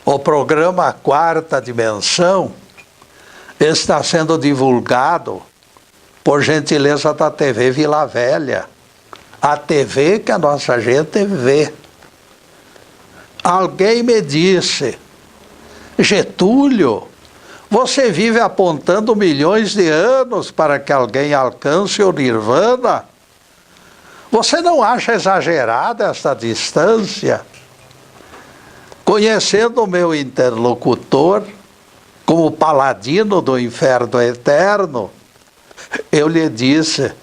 O programa Quarta Dimensão está sendo divulgado por gentileza da TV Vila Velha. A TV que a nossa gente vê. Alguém me disse: Getúlio, você vive apontando milhões de anos para que alguém alcance o Nirvana? Você não acha exagerada esta distância? Conhecendo o meu interlocutor como paladino do inferno eterno, eu lhe disse: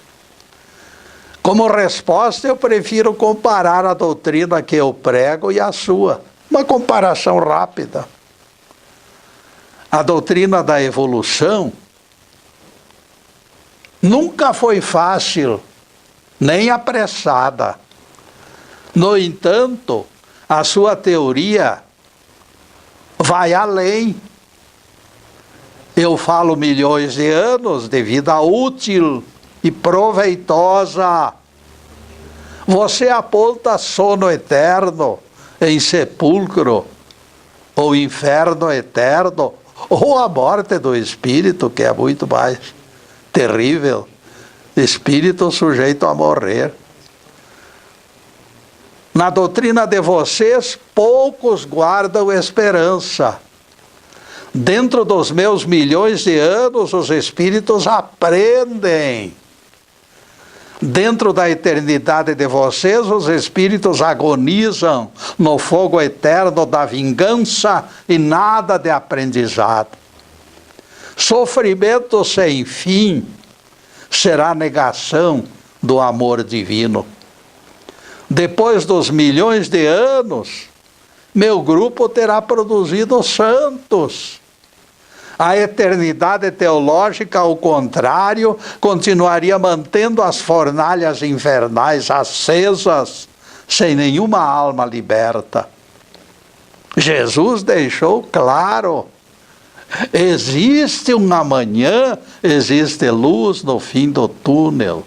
como resposta, eu prefiro comparar a doutrina que eu prego e a sua. Uma comparação rápida. A doutrina da evolução nunca foi fácil, nem apressada. No entanto, a sua teoria vai além. Eu falo milhões de anos de vida útil e proveitosa. Você aponta sono eterno em sepulcro, ou inferno eterno, ou a morte do espírito, que é muito mais terrível. Espírito sujeito a morrer. Na doutrina de vocês, poucos guardam esperança. Dentro dos meus milhões de anos, os espíritos aprendem. Dentro da eternidade de vocês, os espíritos agonizam no fogo eterno da vingança e nada de aprendizado. Sofrimento sem fim será negação do amor divino. Depois dos milhões de anos, meu grupo terá produzido santos. A eternidade teológica, ao contrário, continuaria mantendo as fornalhas infernais acesas, sem nenhuma alma liberta. Jesus deixou claro: existe um amanhã, existe luz no fim do túnel.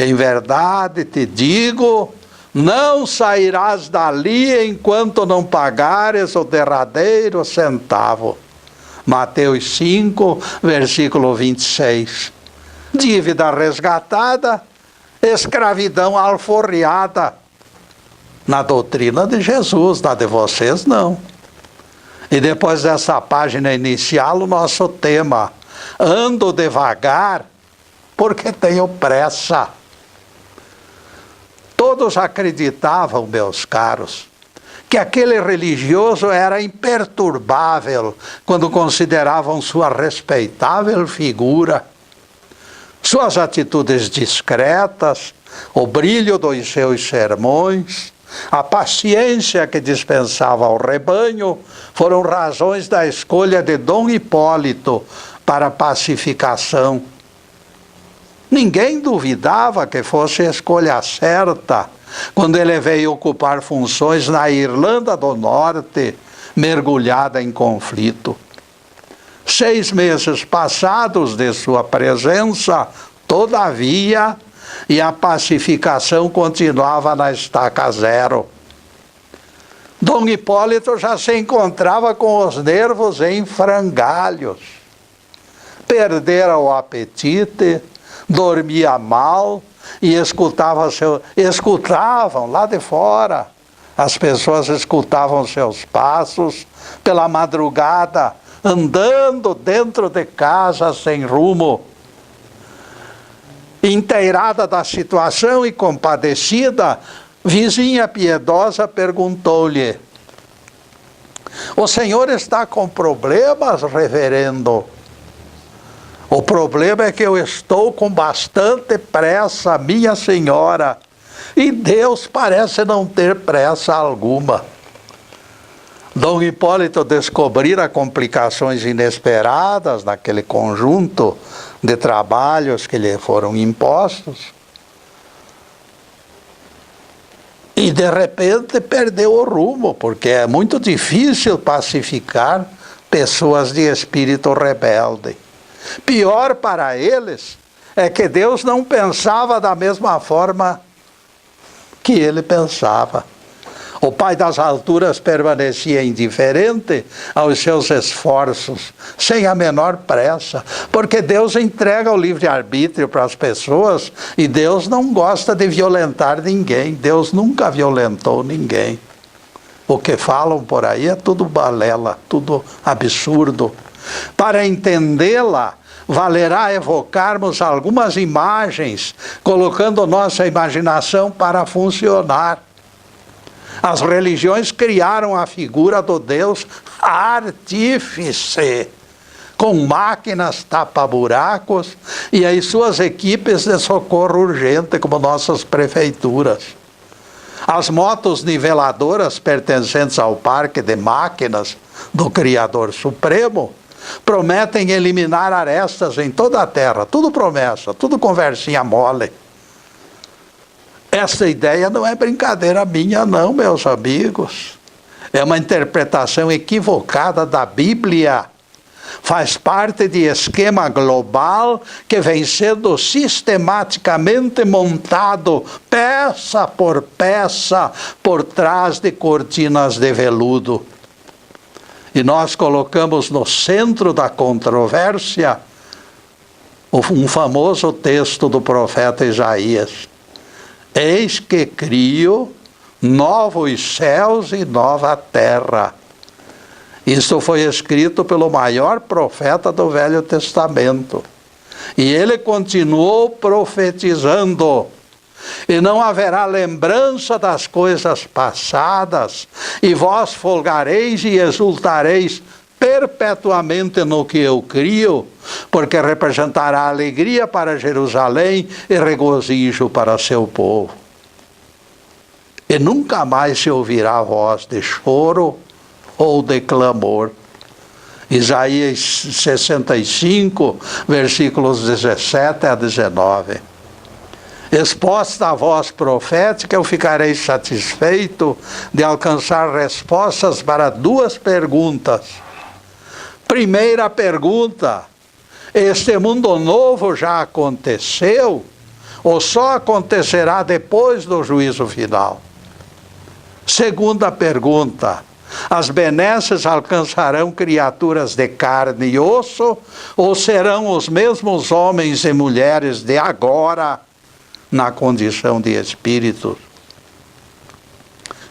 Em verdade te digo, não sairás dali enquanto não pagares o derradeiro centavo. Mateus 5, versículo 26. Dívida resgatada, escravidão alforriada. Na doutrina de Jesus, na de vocês não. E depois dessa página inicial, o nosso tema: ando devagar porque tenho pressa. Todos acreditavam, meus caros, que aquele religioso era imperturbável quando consideravam sua respeitável figura, suas atitudes discretas, o brilho dos seus sermões, a paciência que dispensava ao rebanho, foram razões da escolha de Dom Hipólito para a pacificação. Ninguém duvidava que fosse a escolha certa quando ele veio ocupar funções na Irlanda do Norte, mergulhada em conflito. 6 meses passados de sua presença, todavia, e a pacificação continuava na estaca zero. Dom Hipólito já se encontrava com os nervos em frangalhos. Perdera o apetite, dormia mal e escutavam lá de fora. As pessoas escutavam seus passos pela madrugada, andando dentro de casa sem rumo. Inteirada da situação e compadecida, vizinha piedosa perguntou-lhe: o senhor está com problemas, reverendo? O problema é que eu estou com bastante pressa, minha senhora, e Deus parece não ter pressa alguma. Dom Hipólito descobrira complicações inesperadas naquele conjunto de trabalhos que lhe foram impostos, e de repente perdeu o rumo, porque é muito difícil pacificar pessoas de espírito rebelde. Pior para eles é que Deus não pensava da mesma forma que ele pensava. O Pai das alturas permanecia indiferente aos seus esforços, sem a menor pressa, porque Deus entrega o livre-arbítrio para as pessoas e Deus não gosta de violentar ninguém. Deus nunca violentou ninguém. O que falam por aí é tudo balela, tudo absurdo. Para entendê-la, valerá evocarmos algumas imagens, colocando nossa imaginação para funcionar. As religiões criaram a figura do Deus artífice, com máquinas tapa-buracos e as suas equipes de socorro urgente, como nossas prefeituras. As motos niveladoras pertencentes ao parque de máquinas do Criador Supremo prometem eliminar arestas em toda a terra, tudo promessa, tudo conversinha mole. Essa ideia não é brincadeira minha não, meus amigos. É uma interpretação equivocada da Bíblia. Faz parte de esquema global que vem sendo sistematicamente montado, peça por peça, por trás de cortinas de veludo. E nós colocamos no centro da controvérsia um famoso texto do profeta Isaías. Eis que crio novos céus e nova terra. Isso foi escrito pelo maior profeta do Velho Testamento. E ele continuou profetizando. E não haverá lembrança das coisas passadas, e vós folgareis e exultareis perpetuamente no que eu crio, porque representará alegria para Jerusalém e regozijo para seu povo. E nunca mais se ouvirá voz de choro ou de clamor. Isaías 65, versículos 17 a 19. Exposta a voz profética, eu ficarei satisfeito de alcançar respostas para duas perguntas. Primeira pergunta: este mundo novo já aconteceu ou só acontecerá depois do juízo final? Segunda pergunta: as benesses alcançarão criaturas de carne e osso ou serão os mesmos homens e mulheres de agora na condição de espíritos?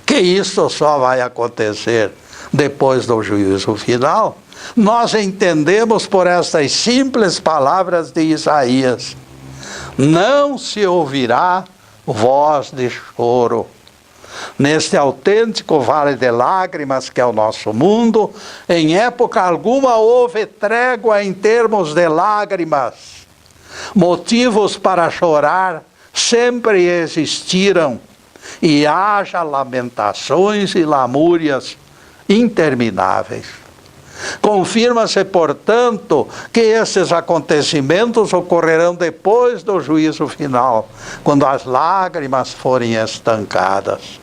Que isso só vai acontecer depois do juízo final? Nós entendemos por estas simples palavras de Isaías: não se ouvirá voz de choro. Neste autêntico vale de lágrimas que é o nosso mundo, em época alguma houve trégua em termos de lágrimas. Motivos para chorar sempre existiram, e haja lamentações e lamúrias intermináveis. Confirma-se, portanto, que esses acontecimentos ocorrerão depois do juízo final, quando as lágrimas forem estancadas.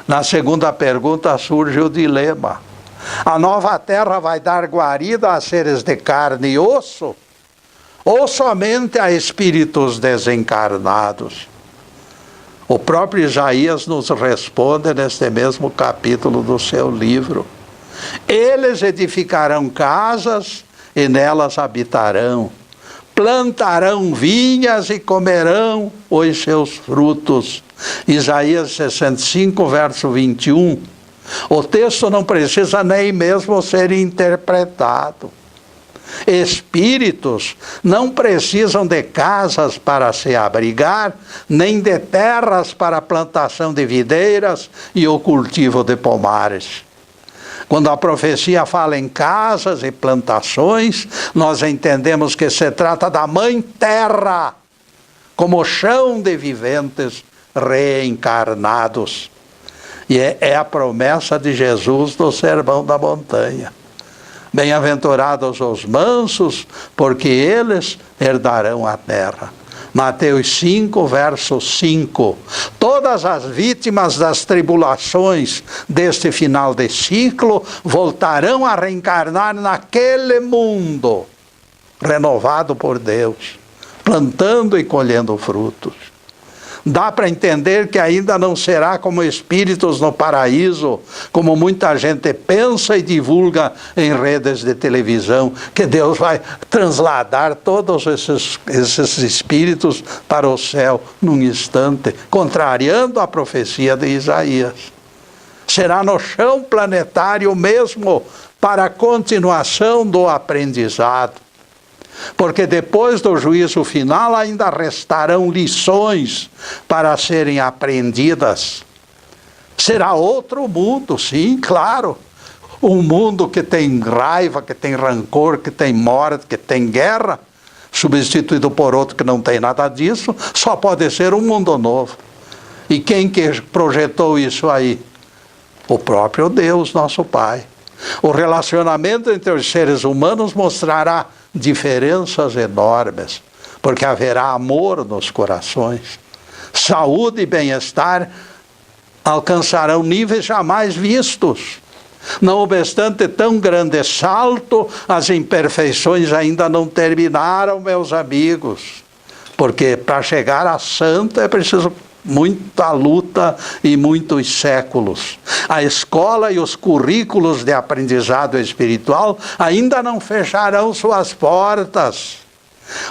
Na segunda pergunta surge o dilema: a nova terra vai dar guarida a seres de carne e osso, ou somente a espíritos desencarnados? O próprio Isaías nos responde neste mesmo capítulo do seu livro. Eles edificarão casas e nelas habitarão, plantarão vinhas e comerão os seus frutos. Isaías 65, verso 21. O texto não precisa nem mesmo ser interpretado. Espíritos não precisam de casas para se abrigar, nem de terras para a plantação de videiras e o cultivo de pomares. Quando a profecia fala em casas e plantações, nós entendemos que se trata da Mãe Terra, como chão de viventes reencarnados. E é a promessa de Jesus no Sermão da Montanha. Bem-aventurados os mansos, porque eles herdarão a terra. Mateus 5, verso 5. Todas as vítimas das tribulações deste final de ciclo voltarão a reencarnar naquele mundo renovado por Deus, plantando e colhendo frutos. Dá para entender que ainda não será como espíritos no paraíso, como muita gente pensa e divulga em redes de televisão, que Deus vai transladar todos esses espíritos para o céu num instante, contrariando a profecia de Isaías. Será no chão planetário mesmo, para a continuação do aprendizado. Porque depois do juízo final ainda restarão lições para serem aprendidas. Será outro mundo, sim, claro. Um mundo que tem raiva, que tem rancor, que tem morte, que tem guerra, substituído por outro que não tem nada disso, só pode ser um mundo novo. E quem que projetou isso aí? O próprio Deus, nosso Pai. O relacionamento entre os seres humanos mostrará diferenças enormes, porque haverá amor nos corações. Saúde e bem-estar alcançarão níveis jamais vistos. Não obstante tão grande salto, as imperfeições ainda não terminaram, meus amigos. Porque para chegar a santo é preciso muita luta e muitos séculos. A escola e os currículos de aprendizado espiritual ainda não fecharão suas portas.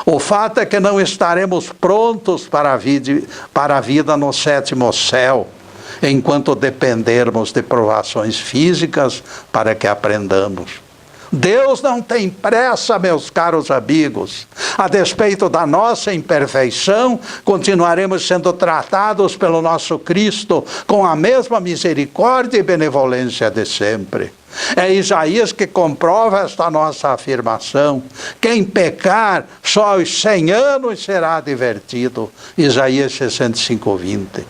O fato é que não estaremos prontos para a vida no sétimo céu, enquanto dependermos de provações físicas para que aprendamos. Deus não tem pressa, meus caros amigos. A despeito da nossa imperfeição, continuaremos sendo tratados pelo nosso Cristo com a mesma misericórdia e benevolência de sempre. É Isaías que comprova esta nossa afirmação. Quem pecar só aos 100 anos será advertido. Isaías 65:20.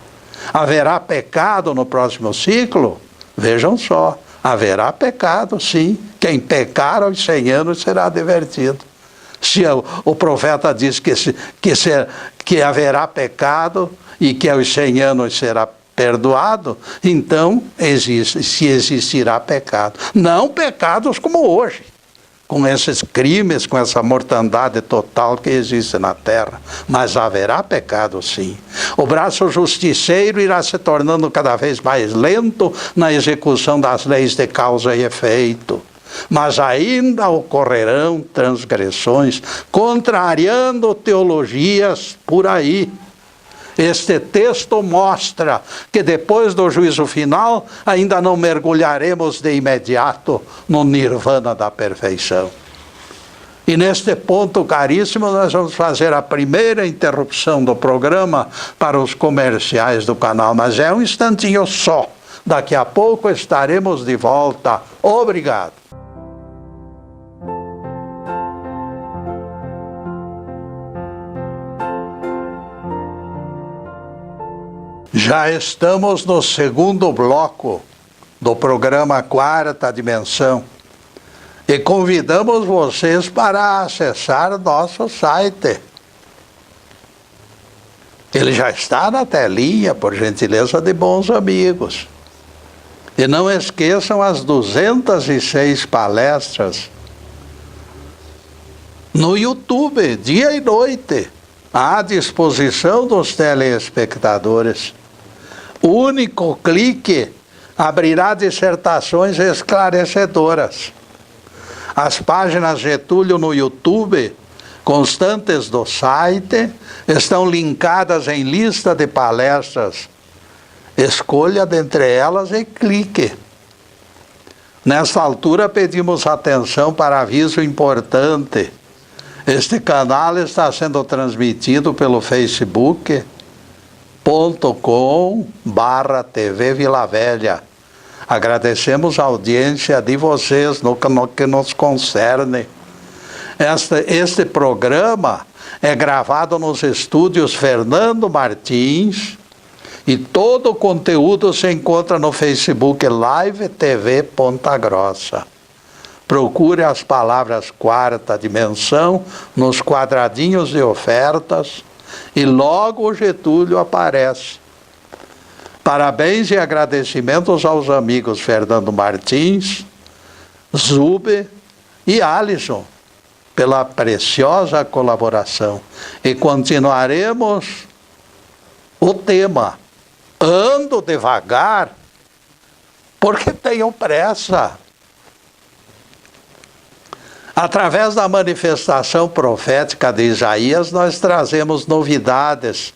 Haverá pecado no próximo ciclo? Vejam só. Haverá pecado, sim. Quem pecar aos 100 anos será advertido. Se o profeta diz que haverá pecado e que aos 100 anos será perdoado, então se existirá pecado. Não pecados como hoje, com esses crimes, com essa mortandade total que existe na terra. Mas haverá pecado, sim. O braço justiceiro irá se tornando cada vez mais lento na execução das leis de causa e efeito. Mas ainda ocorrerão transgressões, contrariando teologias por aí. Este texto mostra que depois do juízo final, ainda não mergulharemos de imediato no nirvana da perfeição. E neste ponto, caríssimo, nós vamos fazer a primeira interrupção do programa para os comerciais do canal, mas é um instantinho só. Daqui a pouco estaremos de volta. Obrigado. Já estamos no segundo bloco do programa Quarta Dimensão e convidamos vocês para acessar nosso site. Ele já está na telinha, por gentileza de bons amigos. E não esqueçam as 206 palestras no YouTube, dia e noite, à disposição dos telespectadores. O único clique abrirá dissertações esclarecedoras. As páginas Getúlio no YouTube, constantes do site, estão linkadas em lista de palestras. Escolha dentre elas e clique. Nesta altura pedimos atenção para aviso importante. Este canal está sendo transmitido pelo facebook.com/TV Vila Velha. Agradecemos a audiência de vocês no que nos concerne. Este programa é gravado nos estúdios Fernando Martins e todo o conteúdo se encontra no Facebook Live TV Ponta Grossa. Procure as palavras Quarta Dimensão nos quadradinhos de ofertas e logo o Getúlio aparece. Parabéns e agradecimentos aos amigos Fernando Martins, Zube e Alisson pela preciosa colaboração. E continuaremos o tema: ando devagar porque tenho pressa. Através da manifestação profética de Isaías, nós trazemos novidades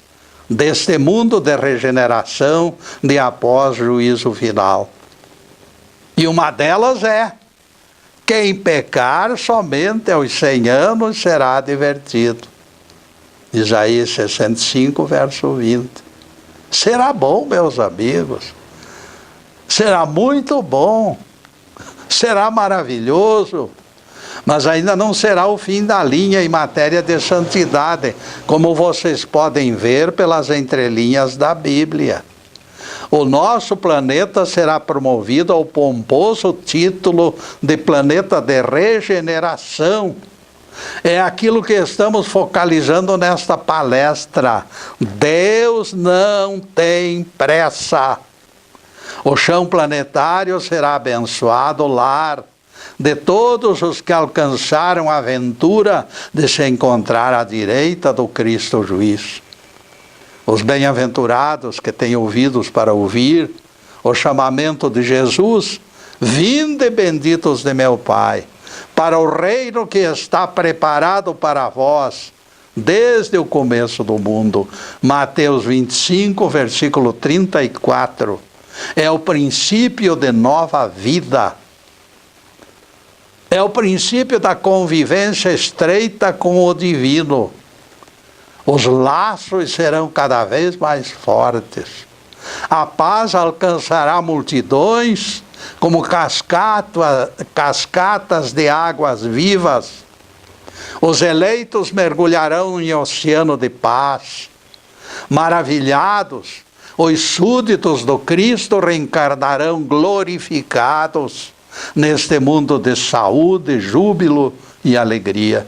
deste mundo de regeneração de após juízo final. E uma delas é: quem pecar somente aos 100 anos será advertido. Isaías 65, verso 20. Será bom, meus amigos. Será muito bom. Será maravilhoso. Mas ainda não será o fim da linha em matéria de santidade, como vocês podem ver pelas entrelinhas da Bíblia. O nosso planeta será promovido ao pomposo título de planeta de regeneração. É aquilo que estamos focalizando nesta palestra. Deus não tem pressa. O chão planetário será abençoado lar de todos os que alcançaram a aventura de se encontrar à direita do Cristo juiz. Os bem-aventurados que têm ouvidos para ouvir o chamamento de Jesus: vinde benditos de meu Pai, para o reino que está preparado para vós desde o começo do mundo. Mateus 25, versículo 34. É o princípio de nova vida. É o princípio da convivência estreita com o divino. Os laços serão cada vez mais fortes. A paz alcançará multidões como cascatas de águas vivas. Os eleitos mergulharão em oceano de paz. Maravilhados, os súditos do Cristo reencarnarão glorificados neste mundo de saúde, júbilo e alegria.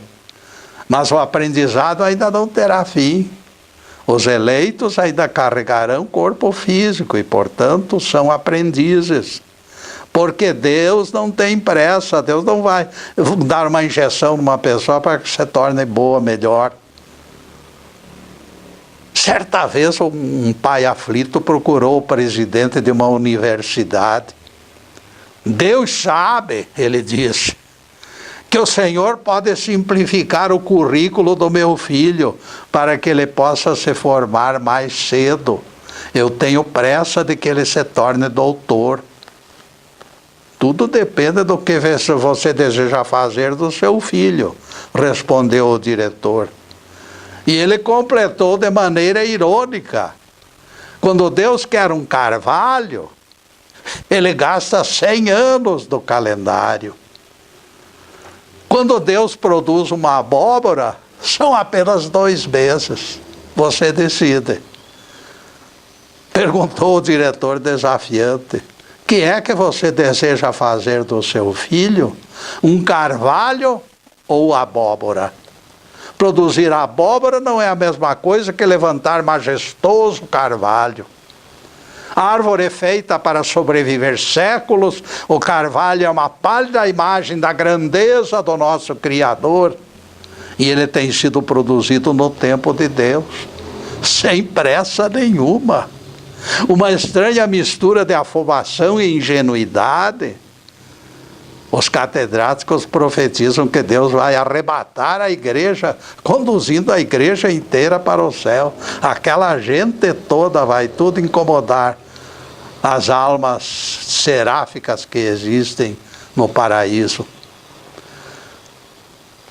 Mas o aprendizado ainda não terá fim. Os eleitos ainda carregarão corpo físico e, portanto, são aprendizes. Porque Deus não tem pressa, Deus não vai dar uma injeção numa pessoa para que se torne boa, melhor. Certa vez um pai aflito procurou o presidente de uma universidade. Deus sabe, ele disse, que o Senhor pode simplificar o currículo do meu filho para que ele possa se formar mais cedo. Eu tenho pressa de que ele se torne doutor. Tudo depende do que você deseja fazer do seu filho, respondeu o diretor. E ele completou de maneira irônica: quando Deus quer um carvalho, ele gasta 100 anos do calendário. Quando Deus produz uma abóbora, são apenas 2 meses. Você decide. Perguntou o diretor desafiante: que é que você deseja fazer do seu filho? Um carvalho ou abóbora? Produzir abóbora não é a mesma coisa que levantar majestoso carvalho. A árvore é feita para sobreviver séculos. O carvalho é uma pálida imagem da grandeza do nosso Criador. E ele tem sido produzido no tempo de Deus, sem pressa nenhuma. Uma estranha mistura de afobação e ingenuidade. Os catedráticos profetizam que Deus vai arrebatar a igreja, conduzindo a igreja inteira para o céu. Aquela gente toda vai tudo incomodar as almas seráficas que existem no paraíso.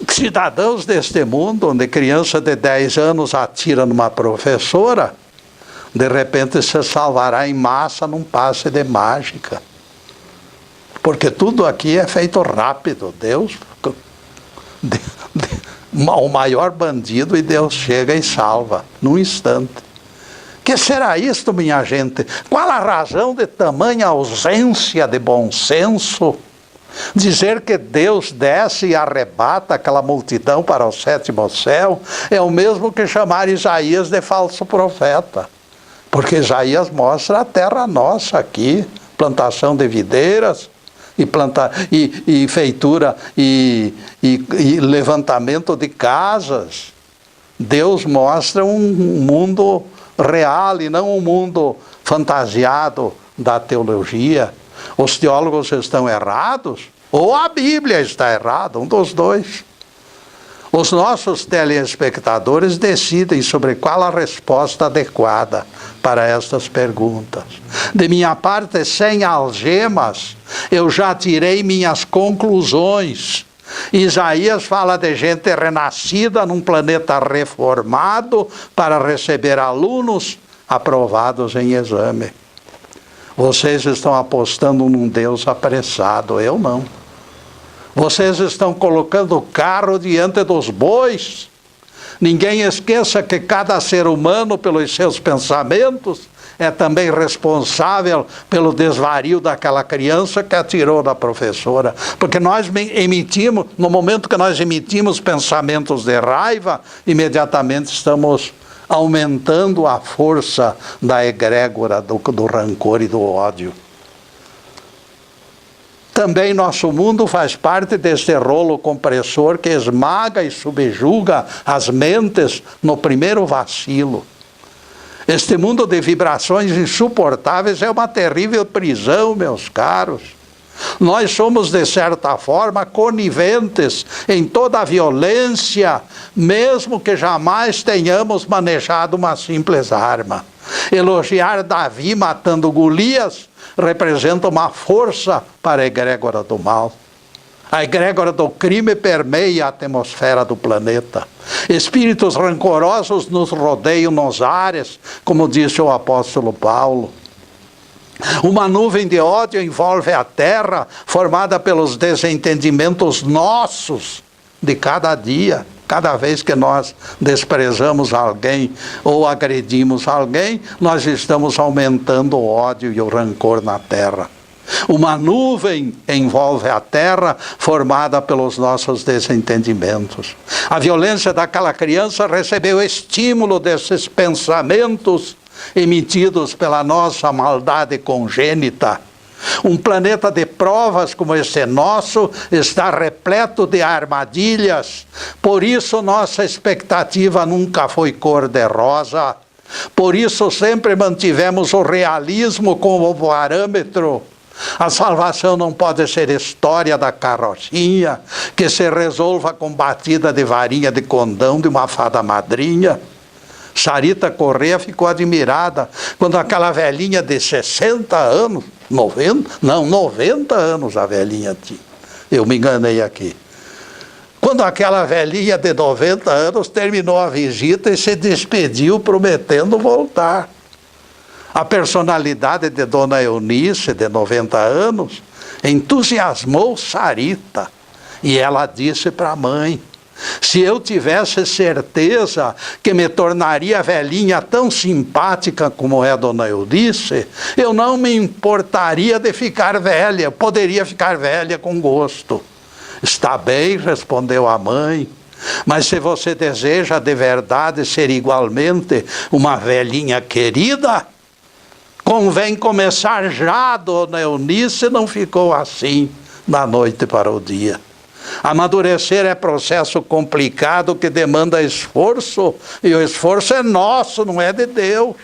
Cidadãos deste mundo, onde criança de 10 anos atira numa professora, de repente se salvará em massa num passe de mágica. Porque tudo aqui é feito rápido. Deus, o maior bandido, e Deus chega e salva num instante. Que será isto, minha gente? Qual a razão de tamanha ausência de bom senso? Dizer que Deus desce e arrebata aquela multidão para o 7º céu é o mesmo que chamar Isaías de falso profeta. Porque Isaías mostra a terra nossa aqui, plantação de videiras, e feitura e levantamento de casas. Deus mostra um mundo real e não um mundo fantasiado da teologia. Os teólogos estão errados ou a Bíblia está errada, um dos dois. Os nossos telespectadores decidem sobre qual a resposta adequada para estas perguntas. De minha parte, sem algemas, eu já tirei minhas conclusões. Isaías fala de gente renascida num planeta reformado para receber alunos aprovados em exame. Vocês estão apostando num Deus apressado, eu não. Vocês estão colocando o carro diante dos bois. Ninguém esqueça que cada ser humano, pelos seus pensamentos, é também responsável pelo desvario daquela criança que atirou da professora. Porque nós emitimos, no momento que nós emitimos pensamentos de raiva, imediatamente estamos aumentando a força da egrégora do rancor e do ódio. Também nosso mundo faz parte deste rolo compressor que esmaga e subjuga as mentes no primeiro vacilo. Este mundo de vibrações insuportáveis é uma terrível prisão, meus caros. Nós somos, de certa forma, coniventes em toda a violência, mesmo que jamais tenhamos manejado uma simples arma. Elogiar Davi matando Golias representa uma força para a egrégora do mal. A egrégora do crime permeia a atmosfera do planeta. Espíritos rancorosos nos rodeiam nos ares, como disse o apóstolo Paulo. Uma nuvem de ódio envolve a terra, formada pelos desentendimentos nossos de cada dia. Cada vez que nós desprezamos alguém ou agredimos alguém, nós estamos aumentando o ódio e o rancor na terra. Uma nuvem envolve a terra, formada pelos nossos desentendimentos. A violência daquela criança recebeu estímulo desses pensamentos emitidos pela nossa maldade congênita. Um planeta de provas como este nosso está repleto de armadilhas. Por isso nossa expectativa nunca foi cor-de-rosa. Por isso sempre mantivemos o realismo como parâmetro. A salvação não pode ser história da carrocinha, que se resolva com batida de varinha de condão de uma fada madrinha. Sarita Corrêa ficou admirada quando aquela velhinha de 60 anos, 90 anos a velhinha tinha. Eu me enganei aqui. Quando aquela velhinha de 90 anos terminou a visita e se despediu prometendo voltar. A personalidade de Dona Eunice, de 90 anos, entusiasmou Sarita. E ela disse para a mãe: se eu tivesse certeza que me tornaria velhinha tão simpática como é Dona Eunice, eu não me importaria de ficar velha, poderia ficar velha com gosto. Está bem, respondeu a mãe, mas se você deseja de verdade ser igualmente uma velhinha querida, convém começar já. Dona Eunice não ficou assim da noite para o dia. Amadurecer é processo complicado que demanda esforço, e o esforço é nosso, não é de Deus.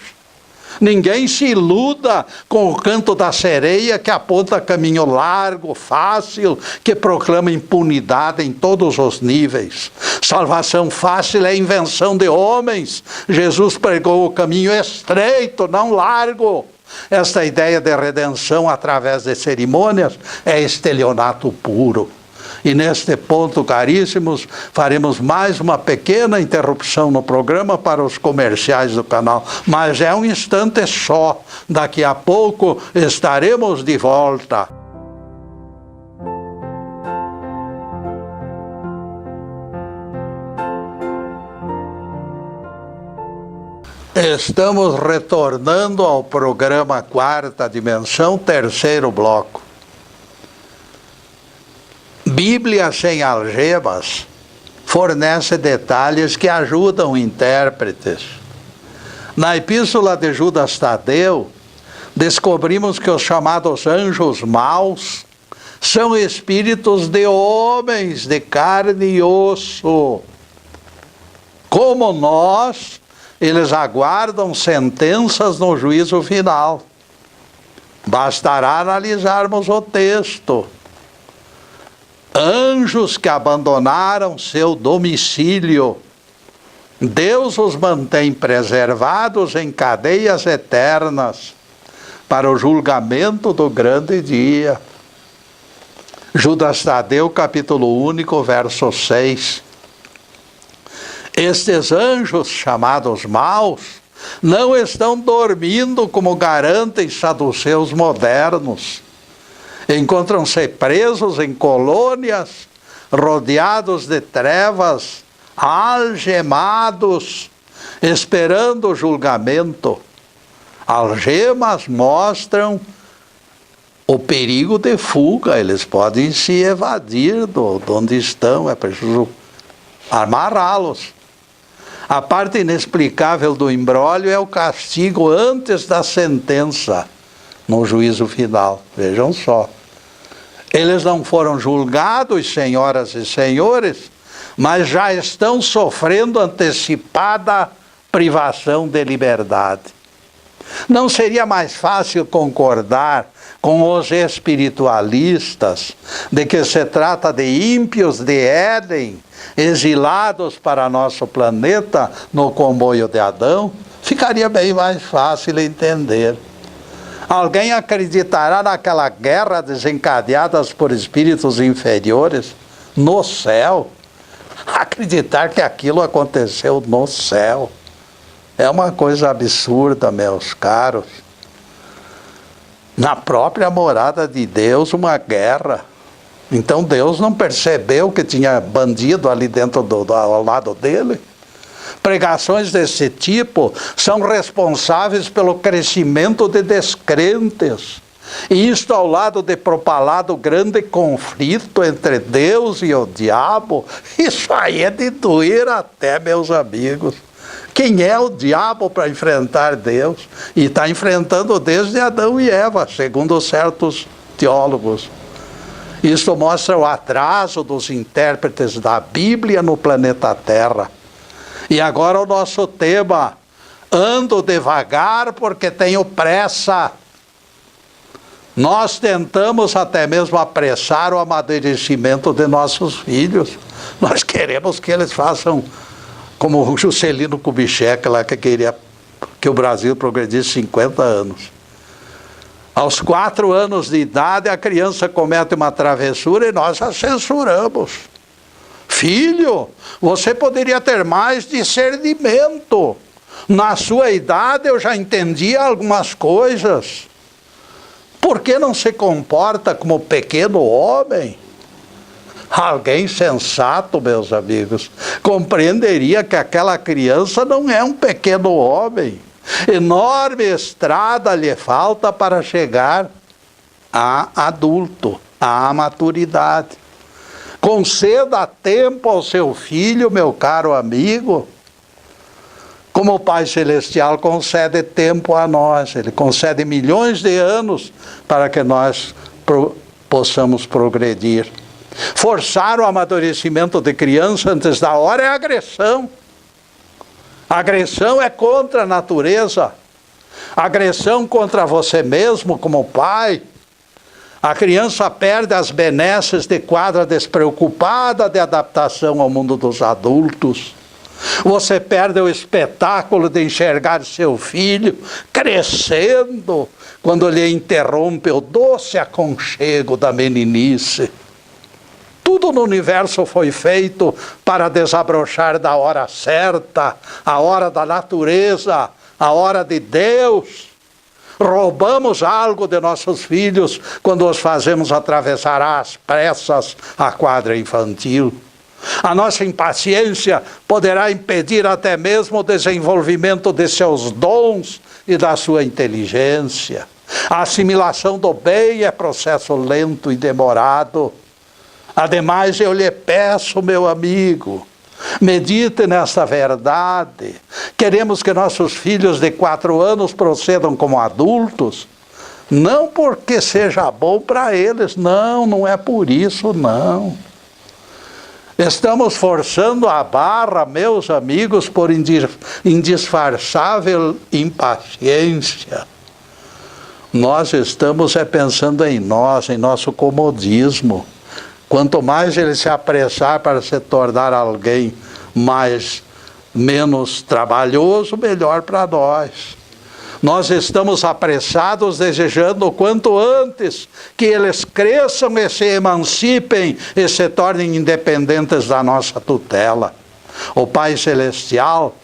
Ninguém se iluda com o canto da sereia que aponta caminho largo, fácil, que proclama impunidade em todos os níveis. Salvação fácil é invenção de homens. Jesus pregou o caminho estreito, não largo. Esta ideia de redenção através de cerimônias é estelionato puro. E neste ponto, caríssimos, faremos mais uma pequena interrupção no programa para os comerciais do canal. Mas é um instante só. Daqui a pouco estaremos de volta. Estamos retornando ao programa Quarta Dimensão, terceiro bloco. Bíblia sem algemas fornece detalhes que ajudam intérpretes. Na epístola de Judas Tadeu, descobrimos que os chamados anjos maus são espíritos de homens de carne e osso, como nós, eles aguardam sentenças no juízo final. Bastará analisarmos o texto. Anjos que abandonaram seu domicílio, Deus os mantém preservados em cadeias eternas para o julgamento do grande dia. Judas Tadeu, capítulo único, verso 6. Estes anjos, chamados maus, não estão dormindo como garantem saduceus modernos. Encontram-se presos em colônias, rodeados de trevas, algemados, esperando o julgamento. Algemas mostram o perigo de fuga, eles podem se evadir de onde estão, é preciso amarrá-los. A parte inexplicável do imbróglio é o castigo antes da sentença, no juízo final. Vejam só. Eles não foram julgados, senhoras e senhores, mas já estão sofrendo antecipada privação de liberdade. Não seria mais fácil concordar com os espiritualistas de que se trata de ímpios de Éden, exilados para nosso planeta no comboio de Adão? Ficaria bem mais fácil entender. Alguém acreditará naquela guerra desencadeada por espíritos inferiores no céu? Acreditar que aquilo aconteceu no céu é uma coisa absurda, meus caros. Na própria morada de Deus, uma guerra. Então Deus não percebeu que tinha bandido ali dentro ao lado dele? Pregações desse tipo são responsáveis pelo crescimento de descrentes. E isto ao lado de propalado grande conflito entre Deus e o diabo, isso aí é de doer até, meus amigos. Quem é o diabo para enfrentar Deus? E está enfrentando desde Adão e Eva, segundo certos teólogos. Isso mostra o atraso dos intérpretes da Bíblia no planeta Terra. E agora o nosso tema: ando devagar porque tenho pressa. Nós tentamos até mesmo apressar o amadurecimento de nossos filhos. Nós queremos que eles façam como o Juscelino Kubitschek, lá que queria que o Brasil progredisse 50 anos. Aos 4 anos de idade, a criança comete uma travessura e nós a censuramos. Filho, você poderia ter mais discernimento. Na sua idade eu já entendia algumas coisas. Por que não se comporta como pequeno homem? Alguém sensato, meus amigos, compreenderia que aquela criança não é um pequeno homem. Enorme estrada lhe falta para chegar a adulto, à maturidade. Conceda tempo ao seu filho, meu caro amigo, como o Pai Celestial concede tempo a nós. Ele concede milhões de anos para que nós possamos progredir. Forçar o amadurecimento de criança antes da hora é agressão. Agressão é contra a natureza. Agressão contra você mesmo como pai. A criança perde as benesses de quadra despreocupada de adaptação ao mundo dos adultos. Você perde o espetáculo de enxergar seu filho crescendo quando lhe interrompe o doce aconchego da meninice. Tudo no universo foi feito para desabrochar da hora certa, a hora da natureza, a hora de Deus. Roubamos algo de nossos filhos quando os fazemos atravessar às pressas a quadra infantil. A nossa impaciência poderá impedir até mesmo o desenvolvimento de seus dons e da sua inteligência. A assimilação do bem é processo lento e demorado. Ademais, eu lhe peço, meu amigo, medite nessa verdade. Queremos que nossos filhos de 4 anos procedam como adultos, não porque seja bom para eles, não é por isso, não. Estamos forçando a barra, meus amigos, por indisfarçável impaciência. Nós estamos pensando em nós, em nosso comodismo. Quanto mais ele se apressar para se tornar alguém menos trabalhoso, melhor para nós. Nós estamos apressados, desejando o quanto antes que eles cresçam e se emancipem e se tornem independentes da nossa tutela. O Pai Celestial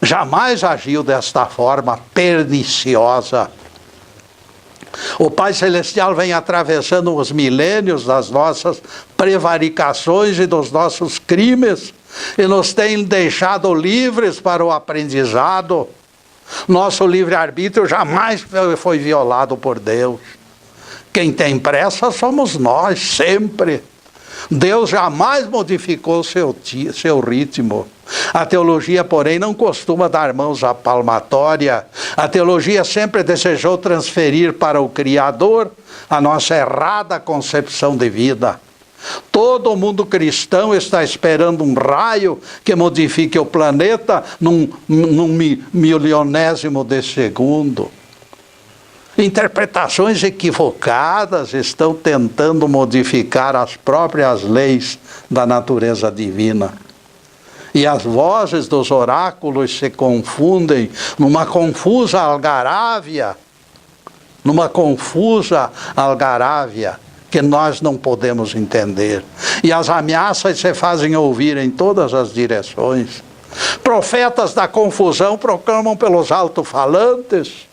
jamais agiu desta forma perniciosa. O Pai Celestial vem atravessando os milênios das nossas prevaricações e dos nossos crimes e nos tem deixado livres para o aprendizado. Nosso livre-arbítrio jamais foi violado por Deus. Quem tem pressa somos nós, sempre. Deus jamais modificou seu ritmo. A teologia, porém, não costuma dar mãos à palmatória. A teologia sempre desejou transferir para o Criador a nossa errada concepção de vida. Todo mundo cristão está esperando um raio que modifique o planeta num milionésimo de segundo. Interpretações equivocadas estão tentando modificar as próprias leis da natureza divina. E as vozes dos oráculos se confundem numa confusa algarávia que nós não podemos entender. E as ameaças se fazem ouvir em todas as direções. Profetas da confusão proclamam pelos alto-falantes.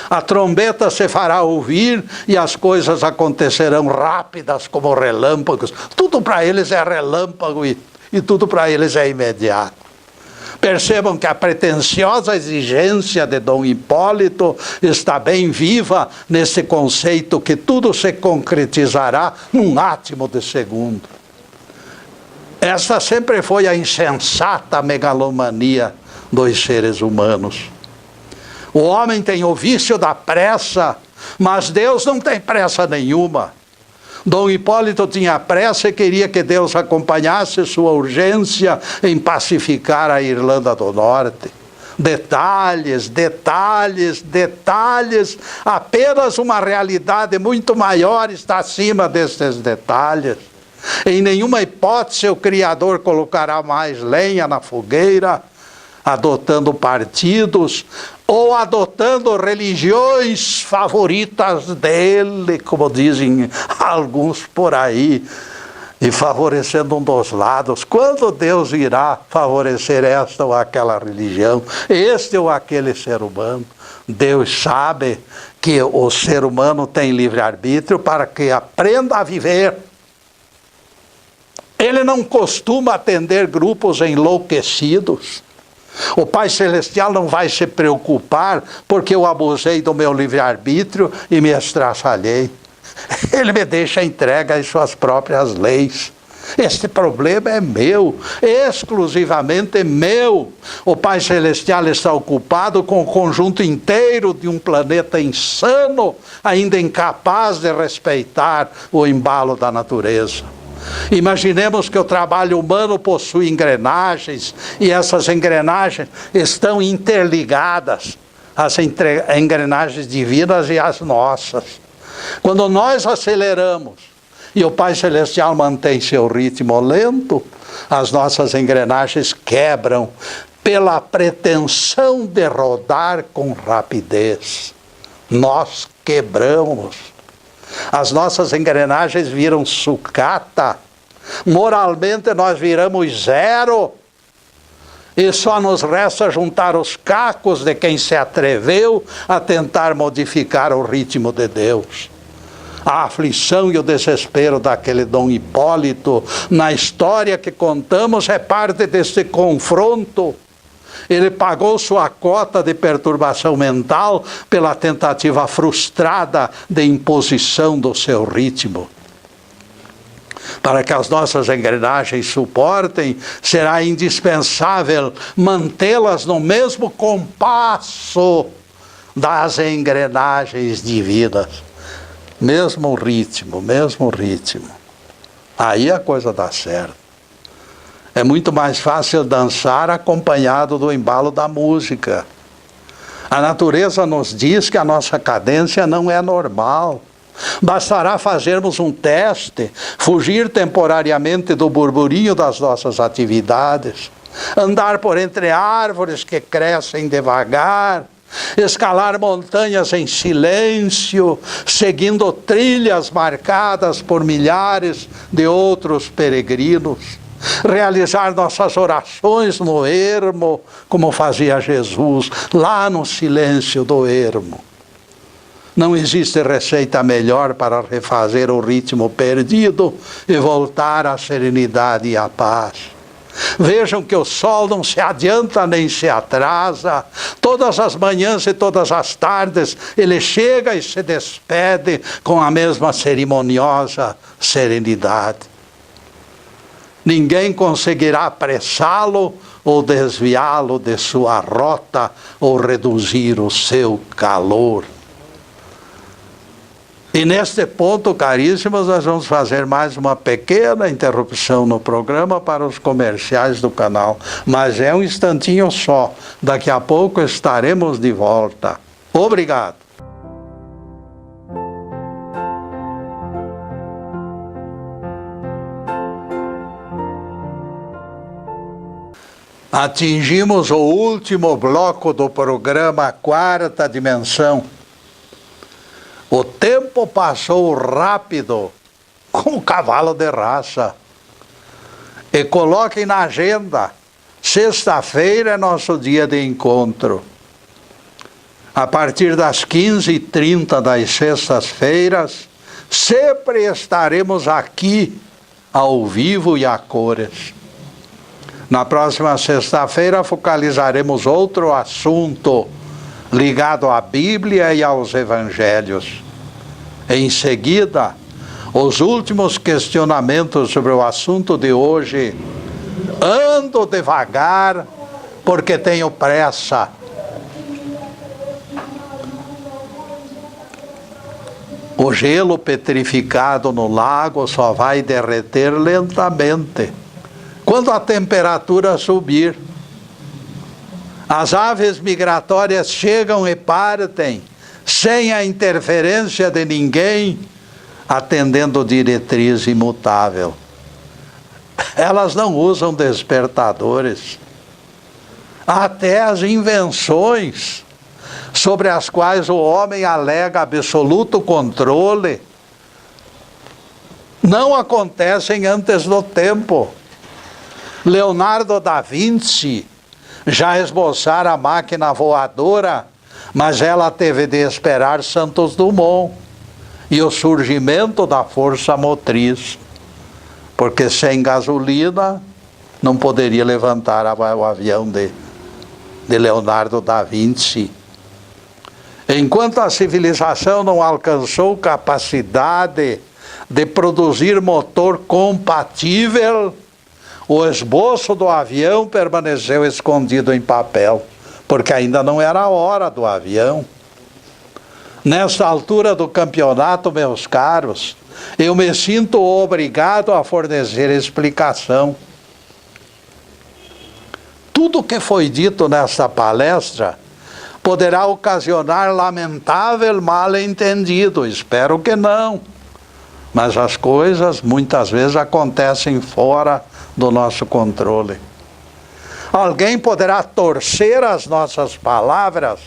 A trombeta se fará ouvir e as coisas acontecerão rápidas como relâmpagos. Tudo para eles é relâmpago e tudo para eles é imediato. Percebam que a pretensiosa exigência de Dom Hipólito está bem viva nesse conceito que tudo se concretizará num átimo de segundo. Essa sempre foi a insensata megalomania dos seres humanos. O homem tem o vício da pressa, mas Deus não tem pressa nenhuma. Dom Hipólito tinha pressa e queria que Deus acompanhasse sua urgência em pacificar a Irlanda do Norte. Detalhes, detalhes, detalhes. Apenas uma realidade muito maior está acima desses detalhes. Em nenhuma hipótese o Criador colocará mais lenha na fogueira, adotando partidos ou adotando religiões favoritas dele, como dizem alguns por aí, e favorecendo um dos lados. Quando Deus irá favorecer esta ou aquela religião, este ou aquele ser humano? Deus sabe que o ser humano tem livre-arbítrio para que aprenda a viver. Ele não costuma atender grupos enlouquecidos. O Pai Celestial não vai se preocupar porque eu abusei do meu livre-arbítrio e me estraçalhei. Ele me deixa entregue às suas próprias leis. Este problema é meu, exclusivamente meu. O Pai Celestial está ocupado com o conjunto inteiro de um planeta insano, ainda incapaz de respeitar o embalo da natureza. Imaginemos que o trabalho humano possui engrenagens e essas engrenagens estão interligadas, as engrenagens divinas e as nossas. Quando nós aceleramos e o Pai Celestial mantém seu ritmo lento, as nossas engrenagens quebram pela pretensão de rodar com rapidez. Nós quebramos. As nossas engrenagens viram sucata. Moralmente nós viramos zero. E só nos resta juntar os cacos de quem se atreveu a tentar modificar o ritmo de Deus. A aflição e o desespero daquele Dom Hipólito, na história que contamos, é parte desse confronto. Ele pagou sua cota de perturbação mental pela tentativa frustrada de imposição do seu ritmo. Para que as nossas engrenagens suportem, será indispensável mantê-las no mesmo compasso das engrenagens divinas. Mesmo ritmo, mesmo ritmo. Aí a coisa dá certo. É muito mais fácil dançar acompanhado do embalo da música. A natureza nos diz que a nossa cadência não é normal. Bastará fazermos um teste, fugir temporariamente do burburinho das nossas atividades, andar por entre árvores que crescem devagar, escalar montanhas em silêncio, seguindo trilhas marcadas por milhares de outros peregrinos, realizar nossas orações no ermo, como fazia Jesus, lá no silêncio do ermo. Não existe receita melhor para refazer o ritmo perdido e voltar à serenidade e à paz. Vejam que o sol não se adianta nem se atrasa. Todas as manhãs e todas as tardes ele chega e se despede com a mesma cerimoniosa serenidade. Ninguém conseguirá apressá-lo ou desviá-lo de sua rota ou reduzir o seu calor. E neste ponto, caríssimos, nós vamos fazer mais uma pequena interrupção no programa para os comerciais do canal. Mas é um instantinho só. Daqui a pouco estaremos de volta. Obrigado. Atingimos o último bloco do programa Quarta Dimensão. O tempo passou rápido, como um cavalo de raça. E coloquem na agenda, sexta-feira é nosso dia de encontro. A partir das 15h30 das sextas-feiras, sempre estaremos aqui, ao vivo e a cores. Na próxima sexta-feira focalizaremos outro assunto ligado à Bíblia e aos Evangelhos. Em seguida, os últimos questionamentos sobre o assunto de hoje. Ando devagar porque tenho pressa. O gelo petrificado no lago só vai derreter lentamente quando a temperatura subir. As aves migratórias chegam e partem, sem a interferência de ninguém, atendendo diretriz imutável. Elas não usam despertadores. Até as invenções, sobre as quais o homem alega absoluto controle, não acontecem antes do tempo. Leonardo da Vinci já esboçara a máquina voadora, mas ela teve de esperar Santos Dumont e o surgimento da força motriz, porque sem gasolina não poderia levantar o avião de Leonardo da Vinci. Enquanto a civilização não alcançou capacidade de produzir motor compatível, o esboço do avião permaneceu escondido em papel, porque ainda não era a hora do avião. Nesta altura do campeonato, meus caros, eu me sinto obrigado a fornecer explicação. Tudo o que foi dito nesta palestra poderá ocasionar lamentável mal-entendido, espero que não. Mas as coisas muitas vezes acontecem fora do nosso controle. Alguém poderá torcer as nossas palavras,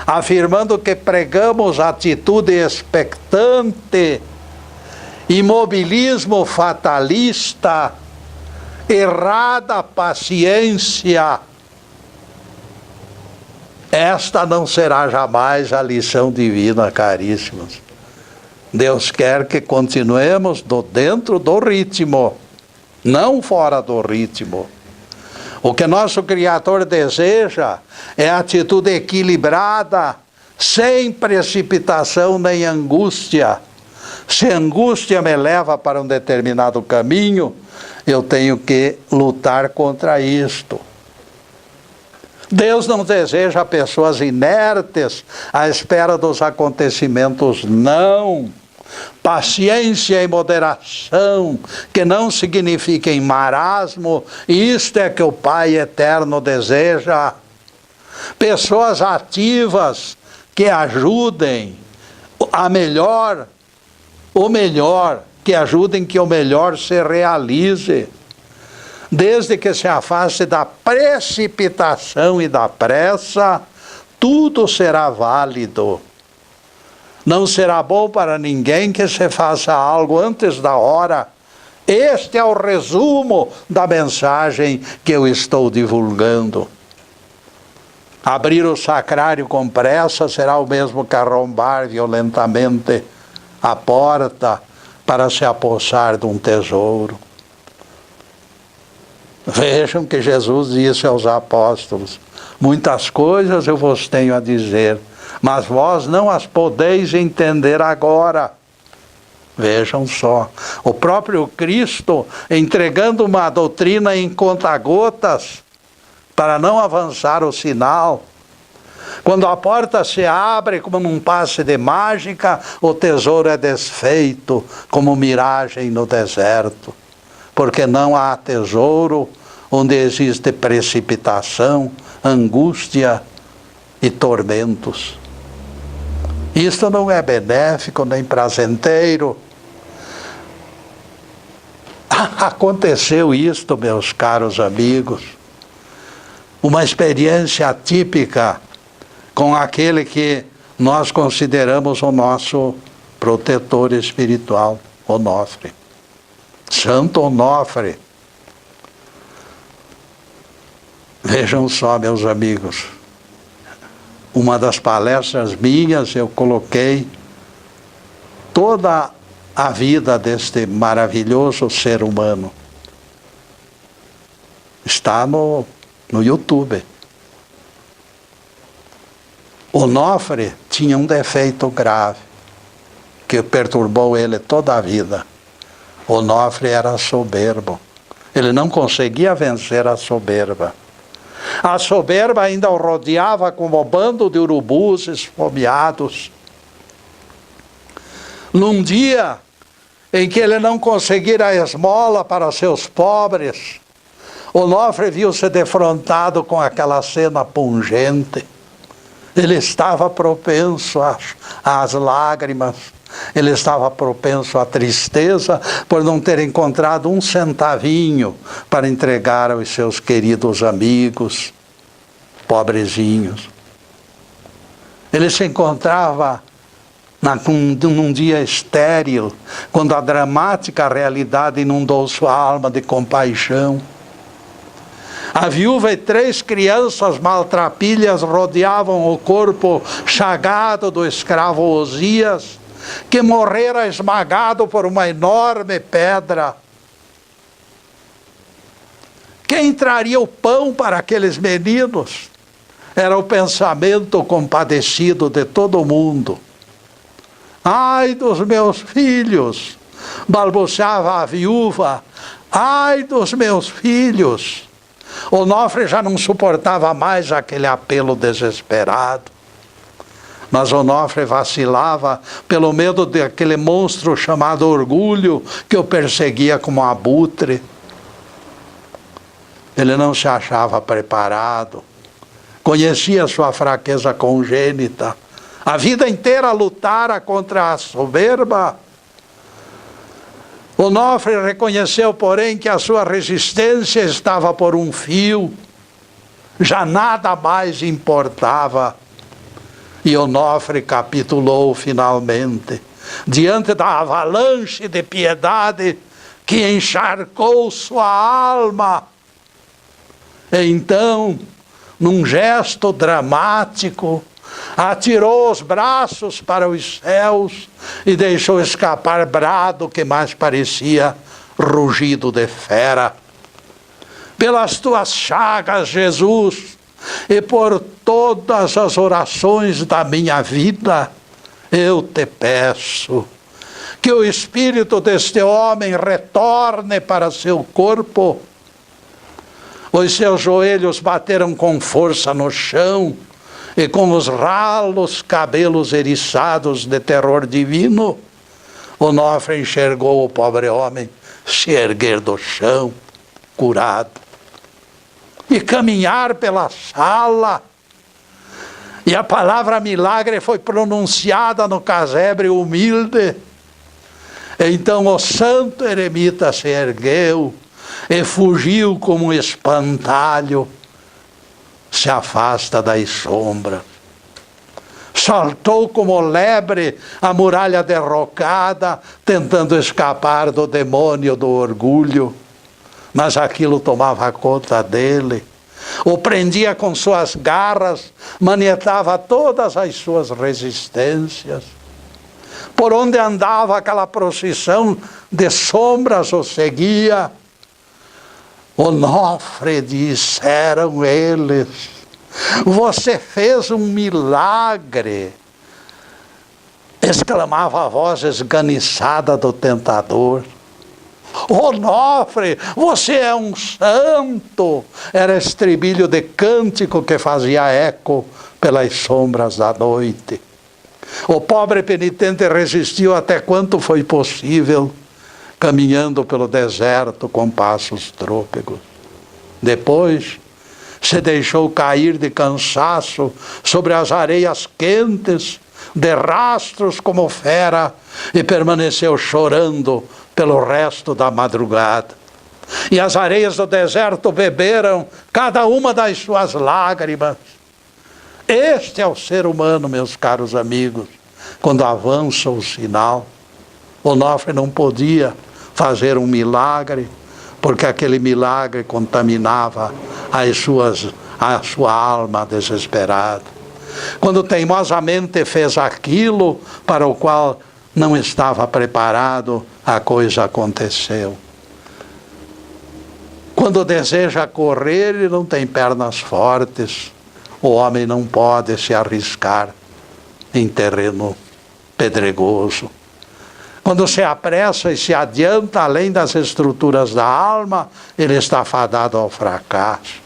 afirmando que pregamos atitude expectante, imobilismo fatalista, errada paciência. Esta não será jamais a lição divina, caríssimos. Deus quer que continuemos dentro do ritmo, não fora do ritmo. O que nosso Criador deseja é atitude equilibrada, sem precipitação nem angústia. Se a angústia me leva para um determinado caminho, eu tenho que lutar contra isto. Deus não deseja pessoas inertes à espera dos acontecimentos, não. paciência e moderação, que não signifiquem marasmo, isto é que o Pai eterno deseja. Pessoas ativas que ajudem a melhor, o melhor, que ajudem que o melhor se realize, desde que se afaste da precipitação e da pressa, tudo será válido. Não será bom para ninguém que se faça algo antes da hora. Este é o resumo da mensagem que eu estou divulgando. Abrir o sacrário com pressa será o mesmo que arrombar violentamente a porta para se apossar de um tesouro. Vejam que Jesus disse aos apóstolos: muitas coisas eu vos tenho a dizer, mas vós não as podeis entender agora. Vejam só, o próprio Cristo entregando uma doutrina em conta-gotas para não avançar o sinal. Quando a porta se abre como num passe de mágica, o tesouro é desfeito como miragem no deserto. Porque não há tesouro onde existe precipitação, angústia e tormentos. Isto não é benéfico nem prazenteiro. Aconteceu isto, meus caros amigos, uma experiência atípica com aquele que nós consideramos o nosso protetor espiritual, Onofre. Santo Onofre. Vejam só, meus amigos, uma das palestras minhas eu coloquei toda a vida deste maravilhoso ser humano. Está no YouTube. Onofre tinha um defeito grave que perturbou ele toda a vida. Onofre era soberbo. Ele não conseguia vencer a soberba. A soberba ainda o rodeava como um bando de urubus esfomeados. Num dia em que ele não conseguira a esmola para seus pobres, Onofre viu-se defrontado com aquela cena pungente. Ele estava propenso às lágrimas, ele estava propenso à tristeza por não ter encontrado um centavinho para entregar aos seus queridos amigos, pobrezinhos. Ele se encontrava num dia estéril, quando a dramática realidade inundou sua alma de compaixão. A viúva e 3 crianças maltrapilhas rodeavam o corpo chagado do escravo Osias, que morrera esmagado por uma enorme pedra. Quem traria o pão para aqueles meninos? Era o pensamento compadecido de todo mundo. Ai dos meus filhos, balbuciava a viúva, ai dos meus filhos. Onofre já não suportava mais aquele apelo desesperado. Mas Onofre vacilava pelo medo daquele monstro chamado orgulho que o perseguia como um abutre. Ele não se achava preparado. Conhecia sua fraqueza congênita. A vida inteira lutara contra a soberba. Onofre reconheceu, porém, que a sua resistência estava por um fio. Já nada mais importava. E Onofre capitulou finalmente, diante da avalanche de piedade que encharcou sua alma. Então, num gesto dramático, atirou os braços para os céus e deixou escapar brado que mais parecia rugido de fera. Pelas tuas chagas, Jesus, e por todas as orações da minha vida, eu te peço que o espírito deste homem retorne para seu corpo. Os seus joelhos bateram com força no chão, e com os ralos cabelos eriçados de terror divino, Onofre enxergou o pobre homem se erguer do chão, curado, e caminhar pela sala. E a palavra milagre foi pronunciada no casebre humilde. Então o santo eremita se ergueu e fugiu como um espantalho, se afasta das sombras. Saltou como lebre a muralha derrocada, tentando escapar do demônio do orgulho. Mas aquilo tomava conta dele. O prendia com suas garras, manietava todas as suas resistências. Por onde andava aquela procissão de sombras o seguia. Onofre, disseram eles, você fez um milagre. Exclamava a voz esganiçada do tentador. Onofre, você é um santo. Era estribilho de cântico que fazia eco pelas sombras da noite. O pobre penitente resistiu até quanto foi possível, caminhando pelo deserto com passos trôpegos. Depois, se deixou cair de cansaço sobre as areias quentes, de rastros como fera, e permaneceu chorando pelo resto da madrugada. E as areias do deserto beberam cada uma das suas lágrimas. Este é o ser humano, meus caros amigos, quando avança o sinal. Onofre não podia fazer um milagre, porque aquele milagre contaminava a sua alma desesperada. Quando teimosamente fez aquilo para o qual não estava preparado, a coisa aconteceu. Quando deseja correr e não tem pernas fortes, o homem não pode se arriscar em terreno pedregoso. Quando se apressa e se adianta além das estruturas da alma, ele está fadado ao fracasso.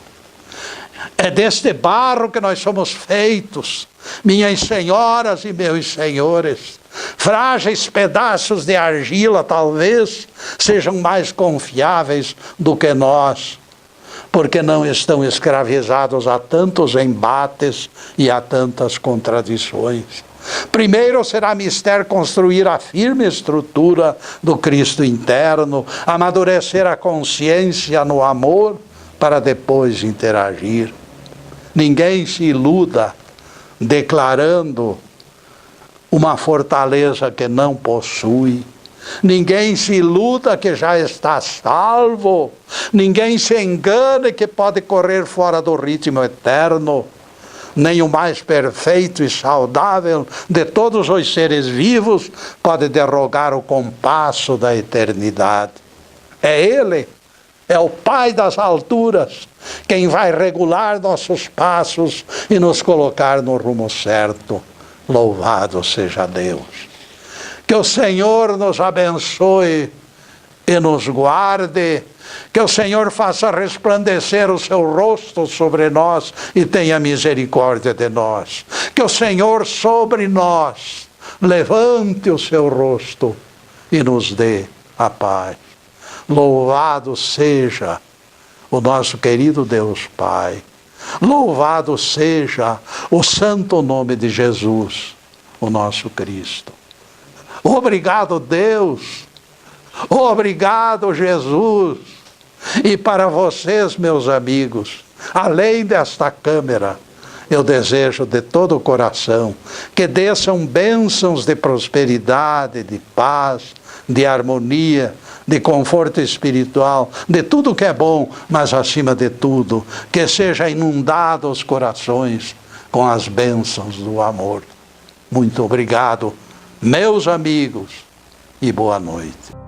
É deste barro que nós somos feitos, minhas senhoras e meus senhores. Frágeis pedaços de argila talvez sejam mais confiáveis do que nós, porque não estão escravizados a tantos embates e a tantas contradições. Primeiro será mister construir a firme estrutura do Cristo interno, amadurecer a consciência no amor, para depois interagir. Ninguém se iluda declarando uma fortaleza que não possui. Ninguém se iluda que já está salvo. Ninguém se engane que pode correr fora do ritmo eterno. Nem o mais perfeito e saudável de todos os seres vivos pode derrogar o compasso da eternidade. É Ele, é o Pai das alturas, quem vai regular nossos passos e nos colocar no rumo certo. Louvado seja Deus. Que o Senhor nos abençoe e nos guarde. Que o Senhor faça resplandecer o seu rosto sobre nós e tenha misericórdia de nós. Que o Senhor sobre nós levante o seu rosto e nos dê a paz. Louvado seja o nosso querido Deus Pai. Louvado seja o santo nome de Jesus, o nosso Cristo. Obrigado, Deus. Obrigado, Jesus. E para vocês, meus amigos, além desta câmera, eu desejo de todo o coração que desçam bênçãos de prosperidade, de paz, de harmonia, de conforto espiritual, de tudo que é bom, mas acima de tudo, que seja inundado os corações com as bênçãos do amor. Muito obrigado, meus amigos, e boa noite.